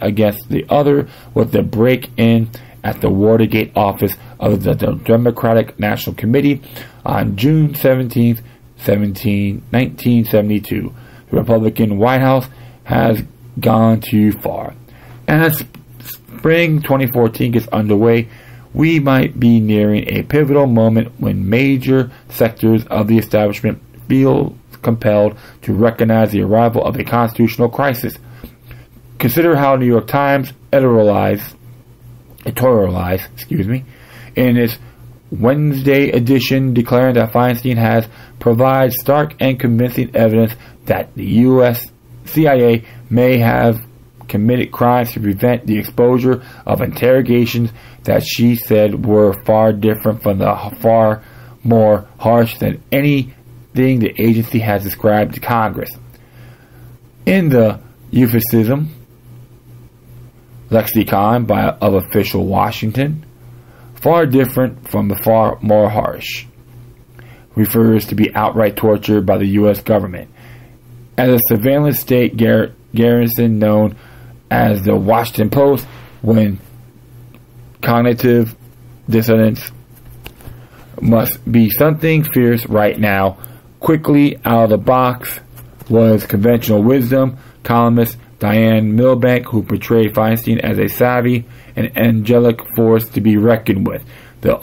against the other with the break-in at the Watergate office of the Democratic National Committee on June 17, 1972. The Republican White House has gone too far. As spring 2014 gets underway, we might be nearing a pivotal moment when major sectors of the establishment feel compelled to recognize the arrival of a constitutional crisis. Consider how New York Times editorialized in its Wednesday edition, declaring that Feinstein has provided stark and convincing evidence that the U.S. CIA may have committed crimes to prevent the exposure of interrogations that she said were far different from the far more harsh than anything the agency has described to Congress. In the euphemism lexicon of official Washington, far different from the far more harsh refers to be outright torture by the U.S. government. As a surveillance state garrison known as the Washington Post, when cognitive dissonance must be something fierce right now, quickly out of the box was conventional wisdom columnist Diane Milbank, who portrayed Feinstein as a savvy and angelic force to be reckoned with. The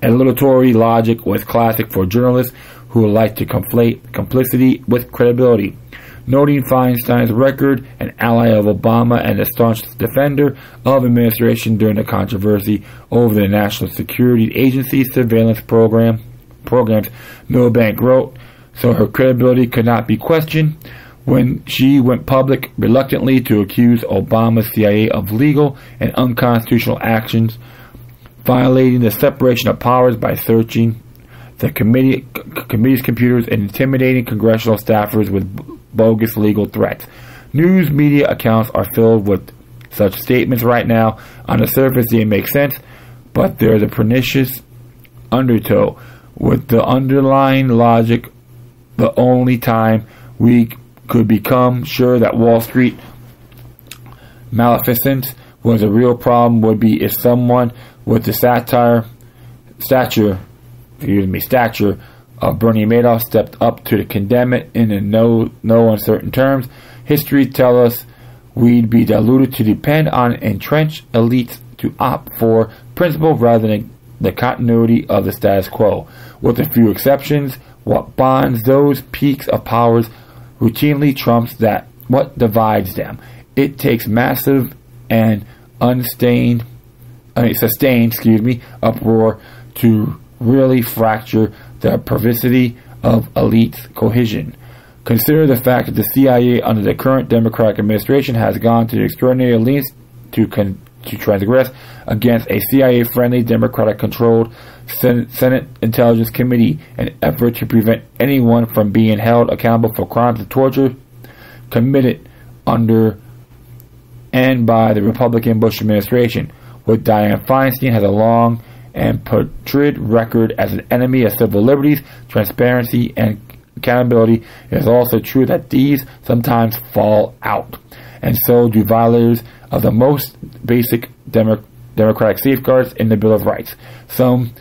alliteratory logic was classic for journalists who like to conflate complicity with credibility. Noting Feinstein's record, an ally of Obama and a staunch defender of administration during the controversy over the National Security Agency's surveillance programs, Milbank wrote, so her credibility could not be questioned when she went public reluctantly to accuse Obama's CIA of legal and unconstitutional actions, violating the separation of powers by searching the committee's computers and intimidating congressional staffers with bogus legal threats. News media accounts are filled with such statements right now. On the surface, they make sense, but there's a pernicious undertow with the underlying logic. The only time we could become sure that Wall Street maleficence was a real problem would be if someone with the stature of Bernie Madoff stepped up to condemn it in no uncertain terms. History tells us we'd be deluded to depend on entrenched elites to opt for principle rather than the continuity of the status quo. With a few exceptions, what bonds those peaks of powers routinely trumps what divides them. It takes massive and sustained uproar to really fracture the perversity of elite cohesion. Consider the fact that the CIA under the current Democratic administration has gone to extraordinary lengths to transgress against a CIA-friendly, Democratic-controlled Senate Intelligence Committee, an effort to prevent anyone from being held accountable for crimes of torture committed under and by the Republican Bush administration. With Dianne Feinstein has a long and putrid record as an enemy of civil liberties, transparency, and accountability, it is also true that these sometimes fall out, and so do violators of the most basic democratic safeguards in the Bill of Rights. Some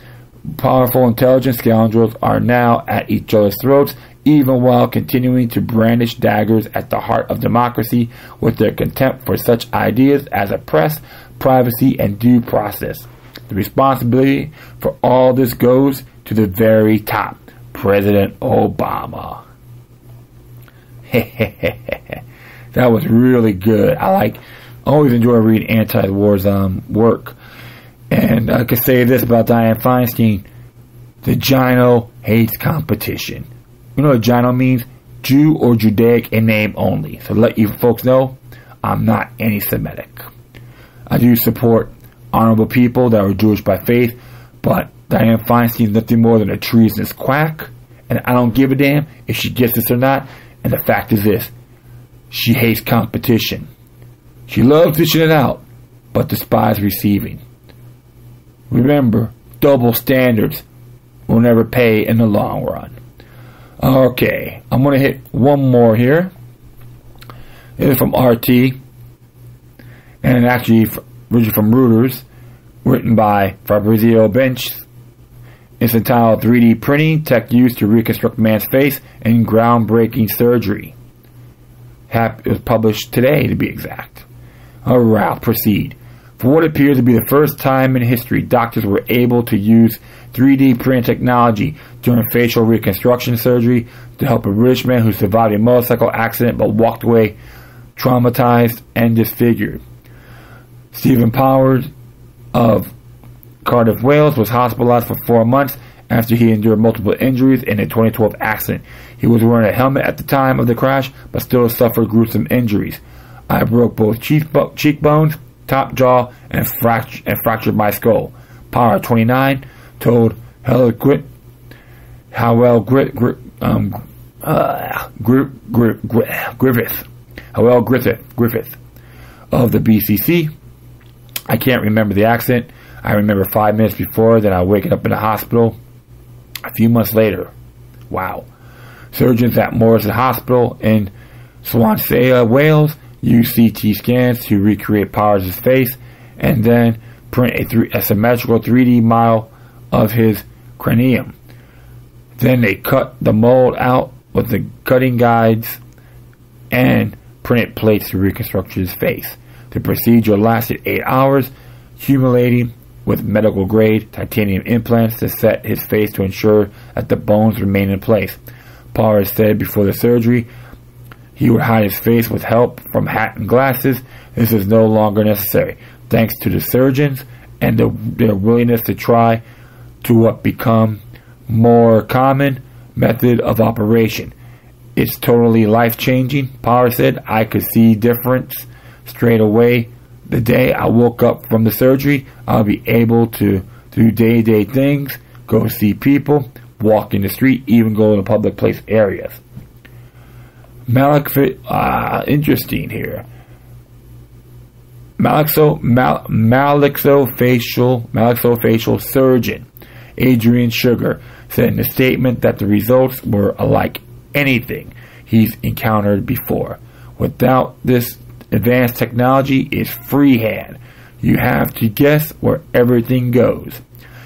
powerful intelligence scoundrels are now at each other's throats, even while continuing to brandish daggers at the heart of democracy with their contempt for such ideas as a press, privacy, and due process. The responsibility for all this goes to the very top, President Obama. That was really good. I always enjoy reading anti-war's work. And I could say this about Dianne Feinstein. The Gino hates competition. You know what Gino means? Jew or Judaic in name only. So to let you folks know, I'm not anti-Semitic. I do support honorable people that are Jewish by faith, but Dianne Feinstein is nothing more than a treasonous quack, and I don't give a damn if she gets this or not. And the fact is this: she hates competition. She loves dishing it out, but despises receiving. Remember, double standards will never pay in the long run. Okay, I'm going to hit one more here. It is from RT, and actually originally from Reuters, written by Fabrizio Bench. It's entitled 3D Printing, Tech Used to Reconstruct Man's Face in Groundbreaking Surgery. It was published today, to be exact. Alright, I'll proceed. For what appears to be the first time in history, doctors were able to use 3D print technology during facial reconstruction surgery to help a British man who survived a motorcycle accident but walked away traumatized and disfigured. Stephen Powers of Cardiff, Wales, was hospitalized for 4 months after he endured multiple injuries in a 2012 accident. He was wearing a helmet at the time of the crash, but still suffered gruesome injuries. I broke both cheekbones, top jaw, and fractured my skull. Power 29 told Griffith of the BCC. I can't remember the accident. I remember 5 minutes before, then I waking up in the hospital a few months later. Wow. Surgeons at Morrison Hospital in Swansea, Wales, use CT scans to recreate Powers' face and then print a symmetrical 3D model of his cranium. Then they cut the mold out with the cutting guides and printed plates to reconstruct his face. The procedure lasted 8 hours, accumulating with medical grade titanium implants to set his face to ensure that the bones remain in place. Powers said before the surgery he would hide his face with help from hat and glasses. This is no longer necessary, thanks to the surgeons and their willingness to try to what become more common method of operation. It's totally life-changing, Powers said. I could see difference straight away. The day I woke up from the surgery, I'll be able to do day-to-day things, go see people, walk in the street, even go to public place areas. Interesting here. Maxillofacial surgeon Adrian Sugar said in a statement that the results were unlike anything he's encountered before. Without this advanced technology, is freehand. You have to guess where everything goes,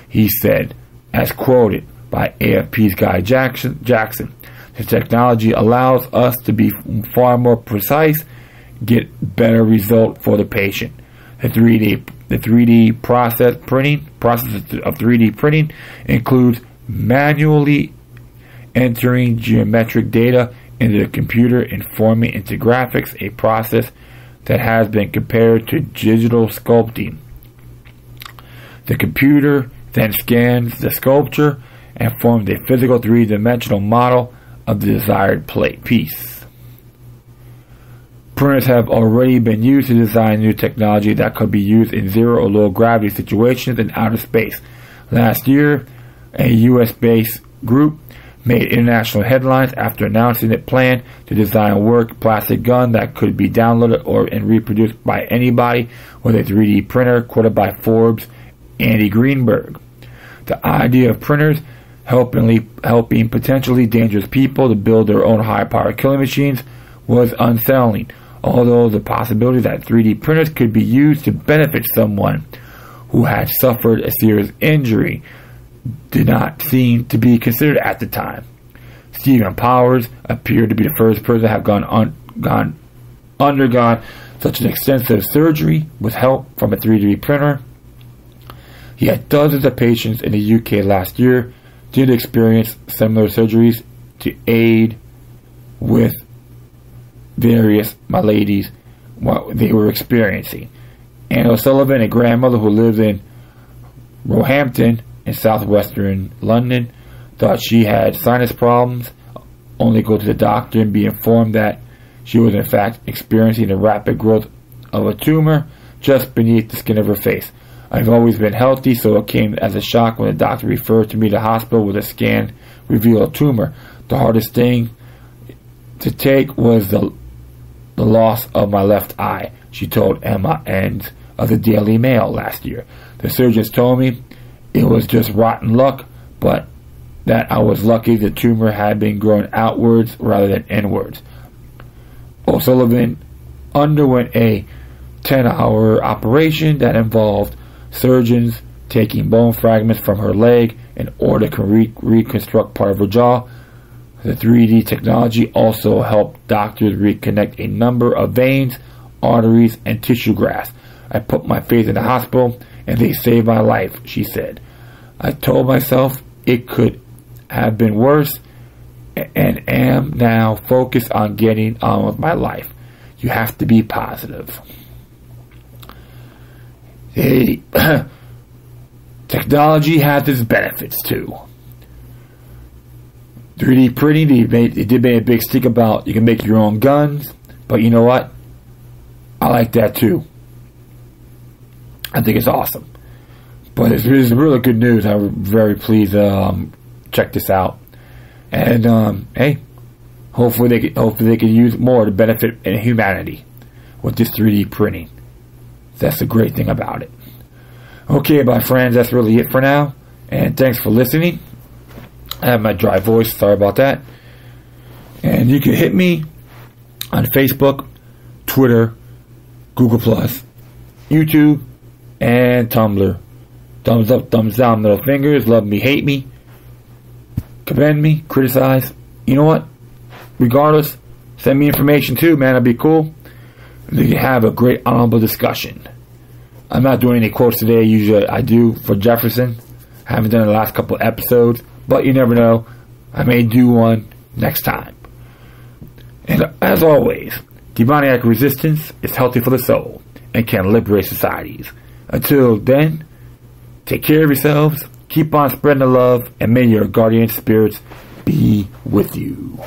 he said, as quoted by AFP's Guy Jackson. The technology allows us to be far more precise, get better result for the patient. The 3D process of 3D printing includes manually entering geometric data into the computer and forming into graphics, a process that has been compared to digital sculpting. The computer then scans the sculpture and forms a physical three-dimensional model of the desired piece. Printers have already been used to design new technology that could be used in zero or low gravity situations in outer space. Last year, a US-based group made international headlines after announcing it planned to design a work plastic gun that could be downloaded and reproduced by anybody with a 3D printer, quoted by Forbes' Andy Greenberg. The idea of printers helping potentially dangerous people to build their own high-power killing machines was unsettling, although the possibility that 3D printers could be used to benefit someone who had suffered a serious injury did not seem to be considered at the time. Stephen Powers appeared to be the first person to have undergone such an extensive surgery with help from a 3D printer. He had dozens of patients in the UK last year did experience similar surgeries to aid with various maladies what they were experiencing. Anne O'Sullivan, a grandmother who lived in Roehampton in southwestern London, thought she had sinus problems, only go to the doctor and be informed that she was in fact experiencing the rapid growth of a tumor just beneath the skin of her face. I've always been healthy, so it came as a shock when the doctor referred to me to the hospital with a scan revealed a tumor. The hardest thing to take was the loss of my left eye, she told Emma Enns of the Daily Mail last year. The surgeons told me it was just rotten luck, but that I was lucky the tumor had been growing outwards rather than inwards. O'Sullivan underwent a 10-hour operation that involved surgeons taking bone fragments from her leg in order to reconstruct part of her jaw. The 3D technology also helped doctors reconnect a number of veins, arteries, and tissue grafts. I put my faith in the hospital, and they saved my life, she said. I told myself it could have been worse, and am now focused on getting on with my life. You have to be positive. Technology has its benefits too. 3D printing, they did make a big stick about you can make your own guns, but you know what? I like that too. I think it's awesome. But it's really good news. I'm very pleased to check this out. And hey, hopefully they can use more to benefit humanity with this 3D printing. That's the great thing about it. Okay, my friends, that's really it for now. And thanks for listening. I have my dry voice, sorry about that. And you can hit me on Facebook, Twitter, Google+, YouTube, and Tumblr. Thumbs up, thumbs down, middle fingers, love me, hate me, commend me, criticize. You know what? Regardless, send me information too, man. That'd be cool. We can have a great honorable discussion. I'm not doing any quotes today. Usually I do for Jefferson. I haven't done it the last couple of episodes, but you never know. I may do one next time. And as always, demoniac resistance is healthy for the soul and can liberate societies. Until then, take care of yourselves, keep on spreading the love, and may your guardian spirits be with you.